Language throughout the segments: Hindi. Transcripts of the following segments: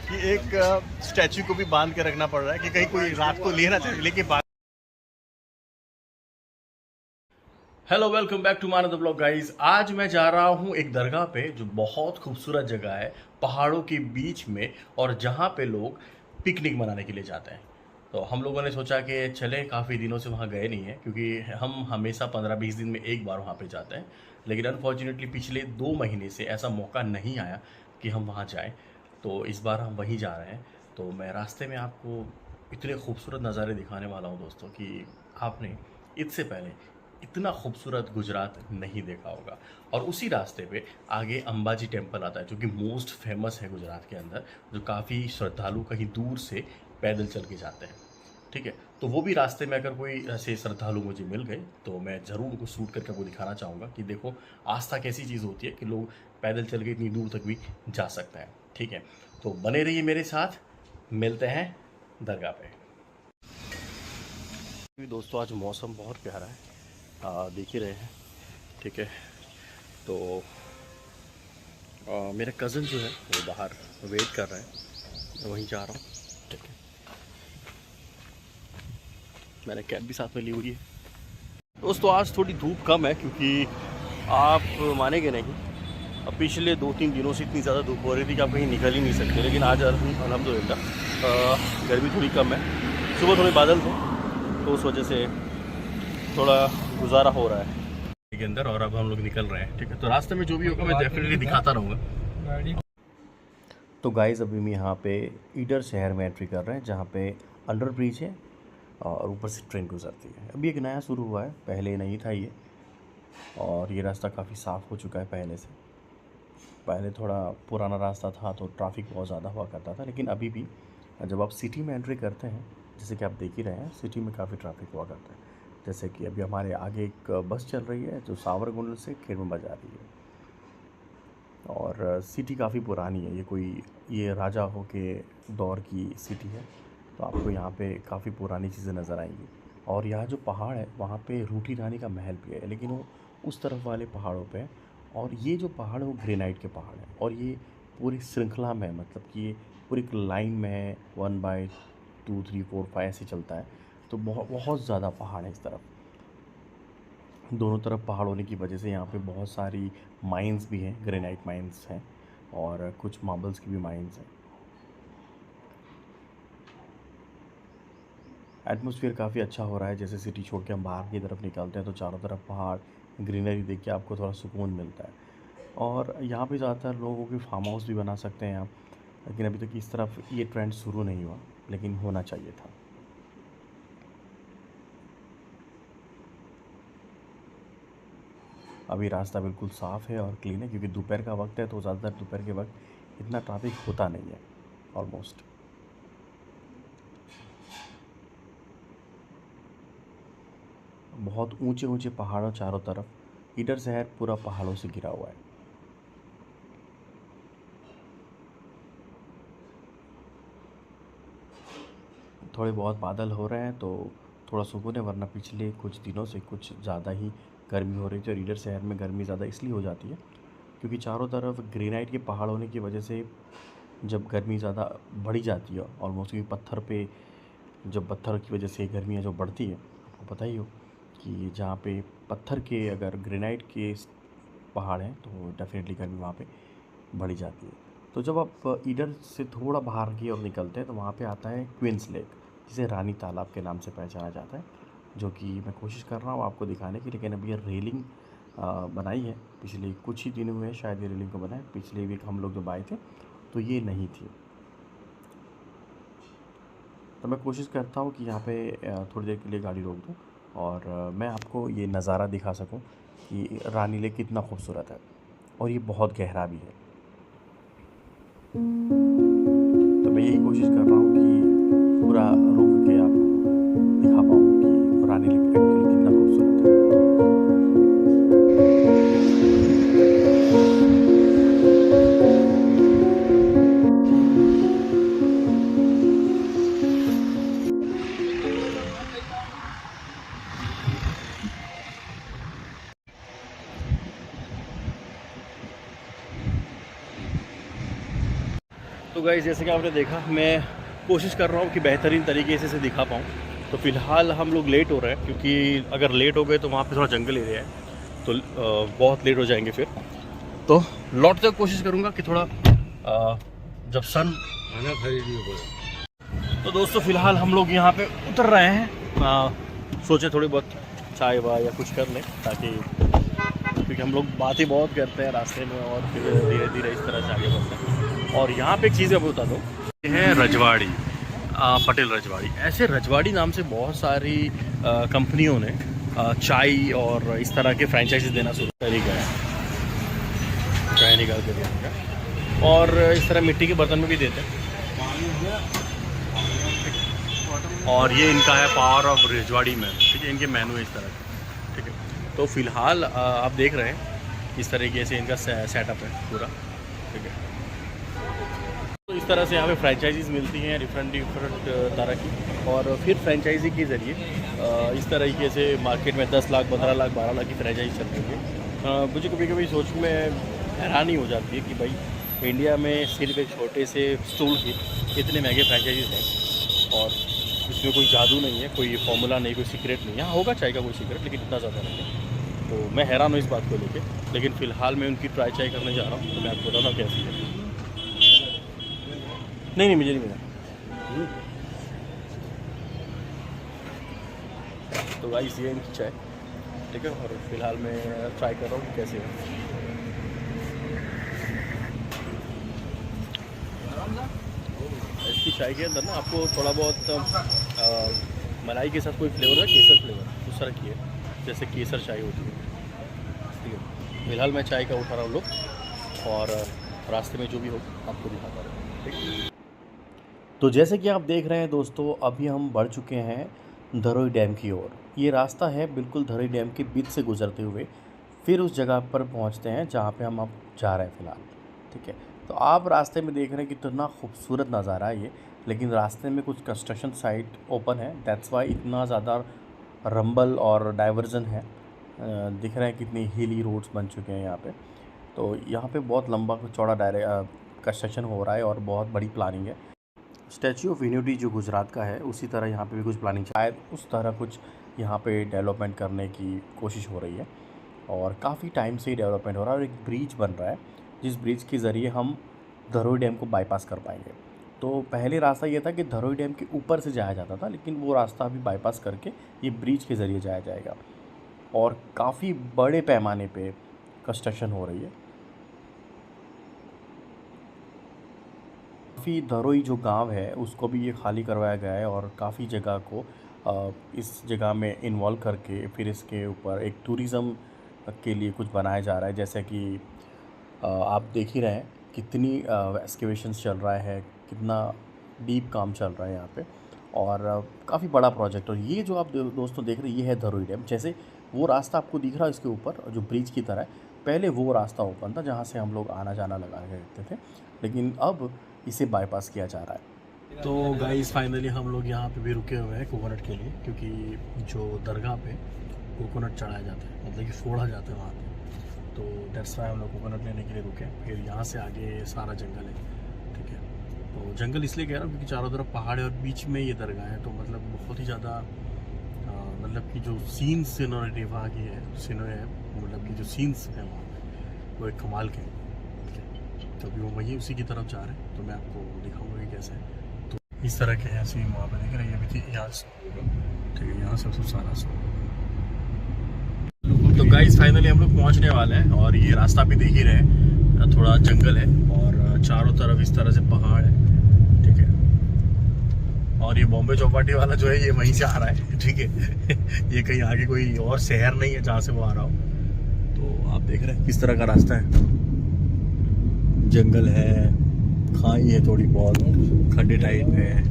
कि एक स्टैचू को भी बांध के रखना पड़ रहा है कि कहीं कोई रात को ले ना चले लेके बांध। Hello, welcome back to Manav the blog guys. आज मैं जा रहा हूँ एक दरगाह पे जो बहुत खूबसूरत जगह है पहाड़ों के बीच में, और जहाँ पे लोग पिकनिक मनाने के लिए जाते हैं। तो हम लोगों ने सोचा कि चलें, काफ़ी दिनों से वहाँ गए नहीं हैं क्योंकि हम हमेशा 15-20 दिन में एक बार वहाँ पे जाते हैं। लेकिन अनफॉर्चुनेटली पिछले 2 महीने से ऐसा मौका नहीं आया कि हम वहाँ जाएं। तो इस बार हम वहीं जा रहे हैं। तो मैं रास्ते में आपको इतने खूबसूरत नज़ारे दिखाने वाला हूँ दोस्तों कि आपने इससे पहले इतना खूबसूरत गुजरात नहीं देखा होगा। और उसी रास्ते पे आगे अंबाजी टेम्पल आता है जो कि मोस्ट फेमस है गुजरात के अंदर, जो काफ़ी श्रद्धालु कहीं दूर से पैदल चल के जाते हैं। ठीक है, तो वो भी रास्ते में अगर कोई ऐसे श्रद्धालु मुझे मिल गए तो मैं ज़रूर उनको शूट करके आपको दिखाना चाहूँगा कि देखो आस्था कैसी चीज़ होती है कि लोग पैदल चल के इतनी दूर तक भी जा सकते हैं। ठीक है, तो बने रहिए मेरे साथ, मिलते हैं दरगाह पे। दोस्तों आज मौसम बहुत प्यारा है, देख ही रहे हैं। ठीक है, तो मेरा कज़न जो है वो बाहर वेट कर रहा है, मैं वहीं जा रहा हूँ। ठीक है, मैंने कैब भी साथ में ली हुई है। दोस्तों आज थोड़ी धूप कम है क्योंकि आप मानेंगे नहीं, अब पिछले 2-3 दिनों से इतनी ज़्यादा धूप हो रही थी कि आप कहीं निकल ही नहीं सकते। लेकिन आज अल्हम्दुलिल्लाह गर्मी थोड़ी कम है। सुबह थोड़े बादल थे तो उस वजह से थोड़ा गुजारा हो रहा है के अंदर, और अब हम लोग निकल रहे हैं। ठीक है, तो रास्ते में जो भी होगा मैं डेफिनेटली दिखाता रहूँगा। तो गाइस अभी हम यहाँ पे ईडर शहर में एंट्री कर रहे हैं जहाँ पे अंडर ब्रिज है और ऊपर से ट्रेन गुजरती है। अभी एक नया शुरू हुआ है, पहले नहीं था ये, और ये रास्ता काफ़ी साफ़ हो चुका है पहले से। पहले थोड़ा पुराना रास्ता था तो ट्रैफिक बहुत ज़्यादा हुआ करता था, लेकिन अभी भी जब आप सिटी में एंट्री करते हैं, जैसे कि आप देख ही रहे हैं, सिटी में काफ़ी ट्रैफिक हुआ करता है। जैसे कि अभी हमारे आगे एक बस चल रही है जो सावरकुंडल से खेड़ूबा जा रही है, और सिटी काफ़ी पुरानी है। ये राजा हो के दौर की सिटी है, तो आपको यहाँ पे काफ़ी पुरानी चीज़ें नज़र आएंगी। और यहाँ जो पहाड़ है वहाँ पे रूठी रानी का महल भी है, लेकिन वो उस तरफ वाले पहाड़ों पे है। और ये जो पहाड़ है वो ग्रेनाइट के पहाड़ हैं, और ये पूरी श्रृंखला में है, मतलब कि ये पूरी एक लाइन में है, 1/2 3 4 5 ऐसे चलता है। तो बहुत बहुत ज़्यादा पहाड़ है इस तरफ। दोनों तरफ पहाड़ होने की वजह से यहाँ पे बहुत सारी माइंस भी हैं, ग्रेनाइट माइंस हैं, और कुछ मार्बल्स की भी माइंस हैं। एटमॉस्फेयर काफ़ी अच्छा हो रहा है। जैसे सिटी छोड़ के हम बाहर की तरफ निकलते हैं तो चारों तरफ पहाड़, ग्रीनरी देख के आपको थोड़ा सुकून मिलता है। और यहाँ पे ज़्यादातर लोगों के फार्म हाउस भी बना सकते हैं आप, लेकिन अभी तक इस तरफ ये ट्रेंड शुरू नहीं हुआ, लेकिन होना चाहिए था। अभी रास्ता बिल्कुल साफ़ है और क्लीन है क्योंकि दोपहर का वक्त है, तो ज़्यादातर दोपहर के वक्त इतना ट्रैफिक होता नहीं है ऑलमोस्ट। बहुत ऊंचे ऊंचे पहाड़ों चारों तरफ, ईडर शहर पूरा पहाड़ों से घिरा हुआ है। थोड़े बहुत बादल हो रहे हैं तो थोड़ा सुकून है, वरना पिछले कुछ दिनों से कुछ ज़्यादा ही गर्मी हो रही थी। और ईडर शहर में गर्मी ज़्यादा इसलिए हो जाती है क्योंकि चारों तरफ ग्रेनाइट के पहाड़ होने की वजह से जब गर्मी ज़्यादा बढ़ी जाती है ऑलमोस्ट, क्योंकि पत्थर पे, जब पत्थर की वजह से गर्मियाँ जो बढ़ती है, आपको पता ही हो कि जहाँ पे पत्थर के, अगर ग्रेनाइट के पहाड़ हैं तो डेफिनेटली गर्मी वहाँ पे बढ़ी जाती है। तो जब आप ईडर से थोड़ा बाहर की ओर निकलते हैं तो वहाँ पे आता है क्वींस लेक, जिसे रानी तालाब के नाम से पहचाना जाता है, जो कि मैं कोशिश कर रहा हूँ आपको दिखाने की। लेकिन अभी ये रेलिंग बनाई है, पिछले कुछ ही दिन हुए शायद ये रेलिंग को बनाए। पिछले वीक हम लोग जब आए थे तो ये नहीं थी। तो मैं कोशिश करता हूँ कि यहाँ पे थोड़ी देर के लिए गाड़ी रोक दूँ और मैं आपको ये नज़ारा दिखा सकूँ कि रानी लेक कितना खूबसूरत है, और ये बहुत गहरा भी है। तो मैं यही कोशिश कर रहा हूँ कि पूरा रुक के आपको दिखा पाऊँ कि रानी लेक एक्चुअली कितना खूबसूरत है। तो गाइस जैसे कि आपने देखा, मैं कोशिश कर रहा हूँ कि बेहतरीन तरीके से इसे दिखा पाऊँ। तो फ़िलहाल हम लोग लेट हो रहे हैं, क्योंकि अगर लेट हो गए तो वहाँ पे थोड़ा जंगल एरिया है, तो बहुत लेट हो जाएंगे फिर। तो लौटते हुए कोशिश करूँगा कि थोड़ा जब सन आना खरीदी हो। तो दोस्तों फ़िलहाल हम लोग यहाँ पे उतर रहे हैं। सोचे थोड़ी बहुत चाय वाय या कुछ कर लें, ताकि क्योंकि हम लोग बातें बहुत करते हैं रास्ते में और फिर धीरे धीरे इस तरह से आगे बढ़ते हैं। और यहाँ पे एक चीज़ मैं बता दूँ, ये है रजवाड़ी, पटेल रजवाड़ी। ऐसे रजवाड़ी नाम से बहुत सारी कंपनियों ने चाय और इस तरह के फ्रेंचाइजी देना शुरू कर दिया है। चाय निकाल के देने का, और इस तरह मिट्टी के बर्तन में भी देते हैं। और ये इनका है पावर ऑफ रजवाड़ी में, ठीक है, इनके मेनू है इस तरह के, ठीक है। तो फ़िलहाल आप देख रहे हैं इस तरीके से इनका सेटअप है पूरा, ठीक है। तो इस तरह से यहाँ पे फ्रेंचाइजीज़ मिलती हैं डिफरेंट तरह की, और फिर फ्रेंचाइजी के ज़रिए इस तरीके से मार्केट में 10 लाख 15 लाख 12 लाख की फ्रेंचाइजी चल रही है। मुझे कभी कभी सोच में हैरानी हो जाती है कि भाई इंडिया में सिर्फ एक छोटे से स्टूल की इतने महंगे फ्रेंचाइजीज़ हैं, और इसमें कोई जादू नहीं है, कोई फॉर्मूला नहीं, कोई सीक्रेट नहीं है। हाँ होगा चाय का कोई सीक्रेट, लेकिन इतना ज़्यादा नहीं है। तो मैं हैरान हूँ इस बात को लेके, लेकिन फ़िलहाल मैं उनकी ट्राई चाय करने जा रहा हूँ, तो मैं आपको बताऊँ कैसी है। नहीं मुझे नहीं मिला। तो गाइस ये इनकी चाय, ठीक है, और फिलहाल मैं ट्राई कर रहा हूँ कैसे है। इसकी चाय के अंदर ना आपको थोड़ा बहुत मलाई के साथ कोई फ्लेवर है, केसर फ्लेवर उस तरह की है, जैसे केसर चाय होती है, ठीक है। फिलहाल मैं चाय का उठा रहा हूँ लोग, और रास्ते में जो भी हो आपको दिखाता रहूँ, ठीक। तो जैसे कि आप देख रहे हैं दोस्तों, अभी हम बढ़ चुके हैं धरोई डैम की ओर। ये रास्ता है बिल्कुल धरोई डैम के बीच से गुजरते हुए, फिर उस जगह पर पहुंचते हैं जहां पे हम अब जा रहे हैं फ़िलहाल, ठीक है। तो आप रास्ते में देख रहे हैं कितना खूबसूरत नज़ारा है ये, लेकिन रास्ते में कुछ कंस्ट्रक्शन साइट ओपन है, दैट्स वाई इतना ज़्यादा रंबल और डाइवर्जन है। दिख रहे हैं कितनी हिली रोड्स बन चुके हैं यहाँ पे। तो यहाँ पे बहुत लंबा चौड़ा कंस्ट्रक्शन हो रहा है और बहुत बड़ी प्लानिंग है। स्टैचू ऑफ यूनिटी जो गुजरात का है, उसी तरह यहाँ पे भी कुछ प्लानिंग, शायद उस तरह कुछ यहाँ पे डेवलपमेंट करने की कोशिश हो रही है, और काफ़ी टाइम से ही डेवलपमेंट हो रहा है। और एक ब्रिज बन रहा है, जिस ब्रिज के ज़रिए हम धरोई डैम को बाईपास कर पाएंगे। तो पहले रास्ता ये था कि धरोई डैम के ऊपर से जाया जाता था, लेकिन वो रास्ता अभी बाईपास करके ये ब्रिज के ज़रिए जाया जाएगा, और काफ़ी बड़े पैमाने पे कंस्ट्रक्शन हो रही है। काफ़ी धरोई जो गांव है उसको भी ये खाली करवाया गया है, और काफ़ी जगह को इस जगह में इन्वॉल्व करके फिर इसके ऊपर एक टूरिज़म के लिए कुछ बनाया जा रहा है। जैसे कि आप देख ही रहे हैं कितनी एक्सकेवेशंस चल रहा है, कितना डीप काम चल रहा है यहाँ पे, और काफ़ी बड़ा प्रोजेक्ट। और ये जो आप दोस्तों देख रहे हैं, ये है धरोई डैम। जैसे वो रास्ता आपको दिख रहा है इसके ऊपर जो ब्रिज की तरह है, पहले वो रास्ता ओपन था जहाँ से हम लोग आना जाना लगा करते थे, लेकिन अब इसे बाईपास किया जा रहा है। तो गाइस फाइनली हम लोग यहाँ पे भी रुके हुए हैं कोकोनट के लिए, क्योंकि जो दरगाह पे कोकोनट चढ़ाया जाता है, मतलब कि फोड़ा जाता है वहाँ पे, तो दैट्स वाई हम लोग कोकोनट लेने के लिए रुके। फिर यहाँ से आगे सारा जंगल है, ठीक है। तो जंगल इसलिए कह रहा हूँ क्योंकि चारों तरफ पहाड़ है और बीच में ये दरगाह है, तो मतलब बहुत ही ज़्यादा मतलब कि जो सीन्स इन्होंने निभा की है, मतलब कि जो सीन्स हैं वहाँ पे वो एक कमाल के, ठीक है। तो अभी वो वहीं उसी की तरफ जा रहे हैं, तो मैं आपको दिखाऊंगा कि कैसे है। तो इस तरह के हैं सीन वहाँ पे दिख रहे हैं, अभी थी यहाँ से, ठीक है, यहाँ से सब सारा सब। तो गाइस फाइनली हम लोग पहुँचने वाले हैं, और ये रास्ता भी देख ही रहे हैं, थोड़ा जंगल है और चारों तरफ इस तरह से पहाड़ है, ठीक है। और ये बॉम्बे चौपाटी वाला जो है ये वहीं से आ रहा है, ठीक है। ये कहीं आगे कोई और शहर नहीं है जहाँ से वो आ रहा हो। तो आप देख रहे हैं किस तरह का रास्ता है, जंगल है, खाई है, थोड़ी बहुत खड्डे टाइप है,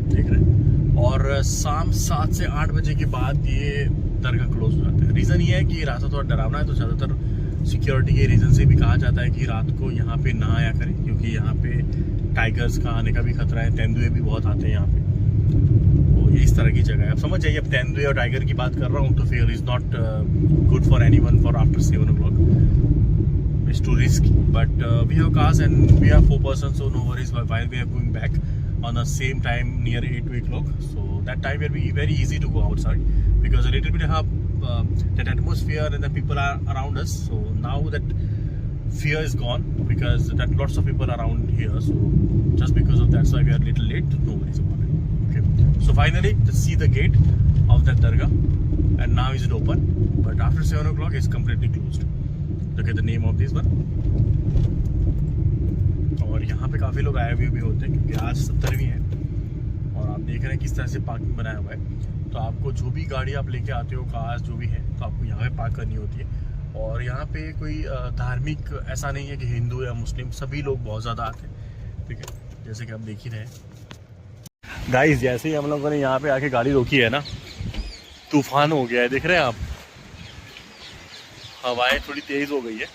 देख रहे हैं। और शाम 7 से 8 बजे के बाद ये दरगाह क्लोज हो जाता है। रीज़न ये है कि ये रास्ता थोड़ा डरावना है, तो ज़्यादातर सिक्योरिटी के रीज़न से भी कहा जाता है कि रात को यहाँ पे ना आया करें, क्योंकि यहाँ पे टाइगर्स का आने का भी खतरा है, तेंदुए भी बहुत आते हैं यहाँ पे। तो ये इस तरह की जगह है। अब समझ जाइए, अब तेंदुए और टाइगर की बात कर रहा हूँ तो फिर is not good for anyone for after 7 o'clock। it's too risky. But we have cars and we are 4 persons, so no worries. While we are going back on the same time near 8 to 8 o'clock, so that time will be very easy to go outside because a little bit of that atmosphere and the people are around us. So now that fear is gone because that lots of people around here. So just because of that, so we are a little late. No worries about it. Okay. So finally, let's see the gate of that dargah, and now is it open? But after 7 o'clock, it's completely closed. Look at the name of this one. और यहाँ पे काफ़ी लोग आए हुए भी होते हैं क्योंकि आज 17वीं है और आप देख रहे हैं किस तरह से पार्किंग बनाया हुआ है। तो आपको जो भी गाड़ी आप लेके आते हो, कार जो भी है, तो आपको यहाँ पे पार्क करनी होती है। और यहाँ पे कोई धार्मिक ऐसा नहीं है कि हिंदू या मुस्लिम, सभी लोग बहुत ज़्यादा आते हैं। ठीक है, जैसे कि आप देख ही रहे हैं। गाइस, जैसे ही हम लोगों ने यहाँ पे आके गाड़ी रोकी है ना, तूफान हो गया है। देख रहे हैं आप, हवाएं थोड़ी तेज हो गई है।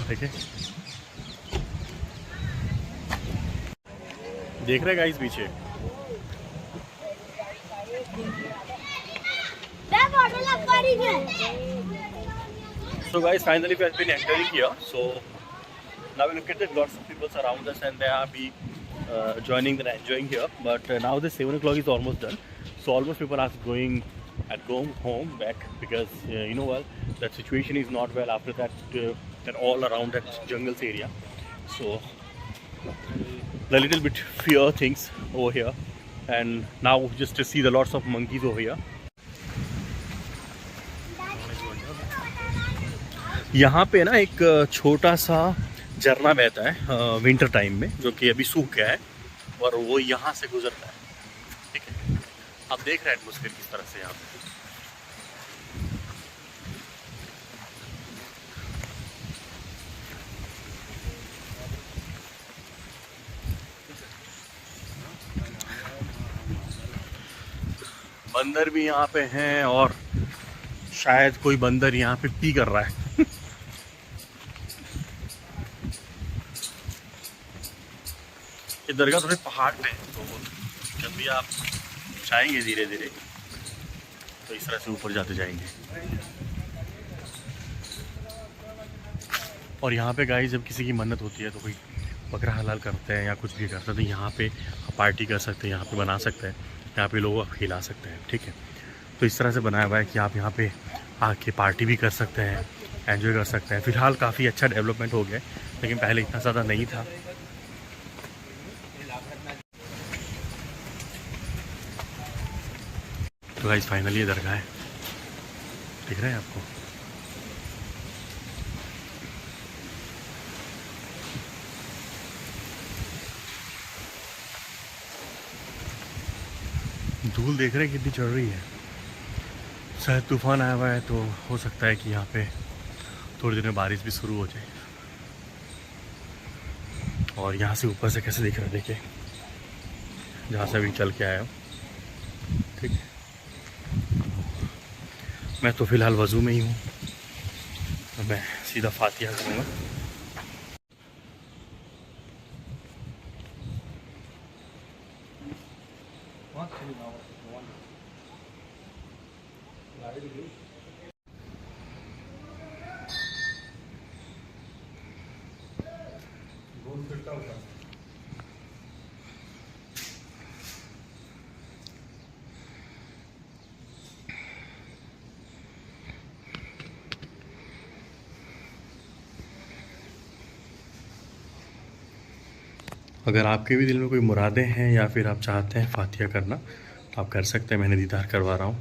देखिए, देख रहे हैं गाइस पीछे। So guys, finally we have been entering here. So now we look at the lots of people around us and they are joining and enjoying here. But now the 7 o'clock is almost done. So almost people are going at home back because you know what, that situation is not well after that all around that jungles area. So the little bit fear things over here, and now just to see the lots of monkeys over here. यहाँ पे ना एक छोटा सा झरना बहता है विंटर टाइम में, जो कि अभी सूख गया है और वो यहाँ से गुजरता है। ठीक है, आप देख रहे हैं एटमॉस्फेयर किस तरह से यहाँ पे। बंदर भी यहाँ पे हैं और शायद कोई बंदर यहाँ पे पी कर रहा है। ये दरगाह थोड़े पहाड़ पे है, तो जब भी आप जाएंगे धीरे धीरे तो इस तरह से ऊपर जाते जाएंगे। और यहाँ पे गाइस, जब किसी की मन्नत होती है तो कोई बकरा हलाल करते हैं या कुछ भी करते हैं, तो यहाँ पे पार्टी कर सकते हैं, यहाँ पे बना सकते हैं, यहाँ पे लोगों को खिला सकते हैं। ठीक है, तो इस तरह से बनाया हुआ है कि आप यहाँ पे आके पार्टी भी कर सकते हैं, एंजॉय कर सकते हैं। फ़िलहाल काफ़ी अच्छा डेवलपमेंट हो गया है, लेकिन पहले इतना ज़्यादा नहीं था। तो गाइस, फाइनली ये दरगाह है, दिख रहा है आपको। धूल देख रहे हैं कितनी चढ़ रही है। शायद तूफान आया हुआ है, तो हो सकता है कि यहाँ पे थोड़ी देर में बारिश भी शुरू हो जाए। और यहाँ से ऊपर से कैसे दिख रहा है, देखिए, जहाँ से अभी चल के आया हूँ। ठीक है, मैं तो फ़िलहाल वज़ू में ही हूँ, तो मैं सीधा फातिहा करूँगा। अगर आपके भी दिल में कोई मुरादें हैं या फिर आप चाहते हैं फातिहा करना, तो आप कर सकते हैं। मैंने दीदार करवा रहा हूँ।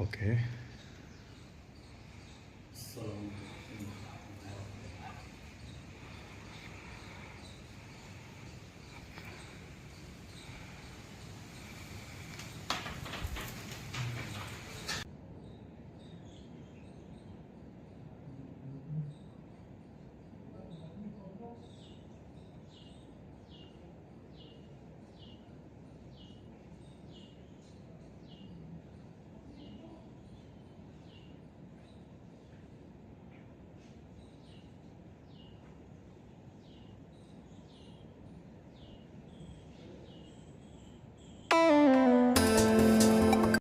ओके।